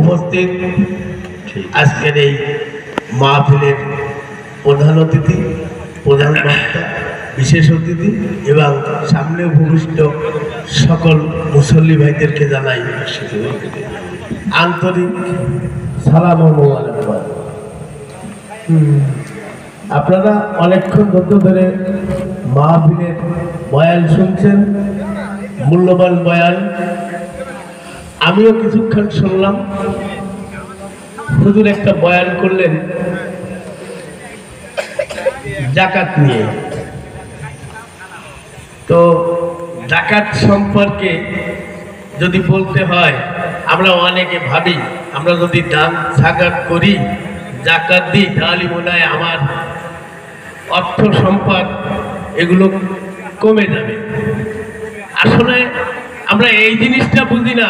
উপস্থিত আজকের এই মাহফিলের প্রধান অতিথি, প্রধান বক্তা, বিশেষ অতিথি এবং সামনে উপবিষ্ট সকল মুসল্লি ভাইদেরকে জানাই আন্তরিক সালাম ও মোবারকবাদ। আপনারা অনেকক্ষণ ধরে মাহফিলের বয়ান শুনছেন, মূল্যবান বয়ান। আমিও কিছুক্ষণ শুনলাম। হুজুর একটা বয়ান করলেন যাকাত নিয়ে। তো যাকাত সম্পর্কে যদি বলতে হয়, আমরা অনেকে ভাবি আমরা যদি দান যাকাত করি, যাকাত দিই, তাহলে মনে হয় আমার অর্থ সম্পদ এগুলো কমে যাবে। আসলে আমরা এই জিনিসটা বুঝি না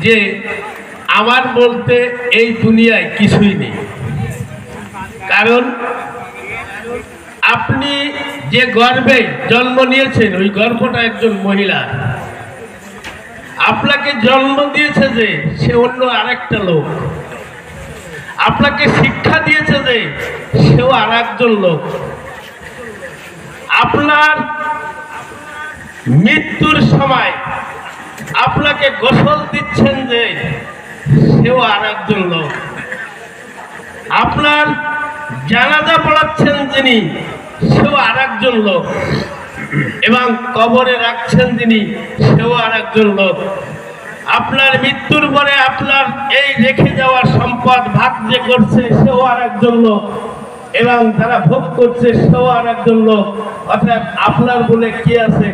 যে আমার বলতে এই দুনিয়ায় কিছুই নেই। কারণ আপনি যে গর্ভে জন্ম নিয়েছেন, ওই গর্ভটা একজন মহিলা। আপনাকে জন্ম দিয়েছে যে, সে অন্য আরেকটা লোক। আপনাকে শিক্ষা দিয়েছে যে, সেও আর একজন লোক। আপনার মৃত্যুর সময় আপনাকে গোসল দিচ্ছেন যে, সেও আর একজন লোক। আপনার জানাজা পড়াচ্ছেন যিনি, সেও আর একজন লোক। এবং কবরে রাখছেন যিনি, সেও আর একজন লোক। আপনার মৃত্যুর পরে আপনার এই রেখে যাওয়া সম্পদ ভাগ যে করছে, সেও আর একজন লোক। এবং যারা ভোগ করছে, সেও আর একজন লোক। অর্থাৎ আপনার বলে কি আছে,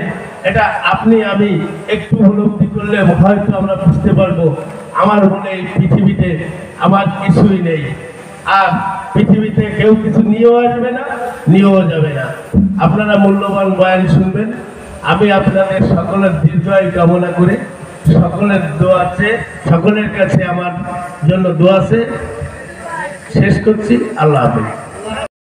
এটা আপনি আমি একটু উপলব্ধি করলে হয়তো আমরা বুঝতে পারবো। আমার বলে এই পৃথিবীতে আমার কিছুই নেই, আর পৃথিবীতে কেউ কিছু নিয়েও আসবে না, নিয়েও যাবে না। আপনারা মূল্যবান বয়ান শুনবেন। আমি আপনাদের সকলের দীর্ঘায়ু কামনা করে সকলের দোয়া আছে, সকলের কাছে আমার জন্য দোয়া আছে। শেষ করছি। আল্লাহ হাফেজ।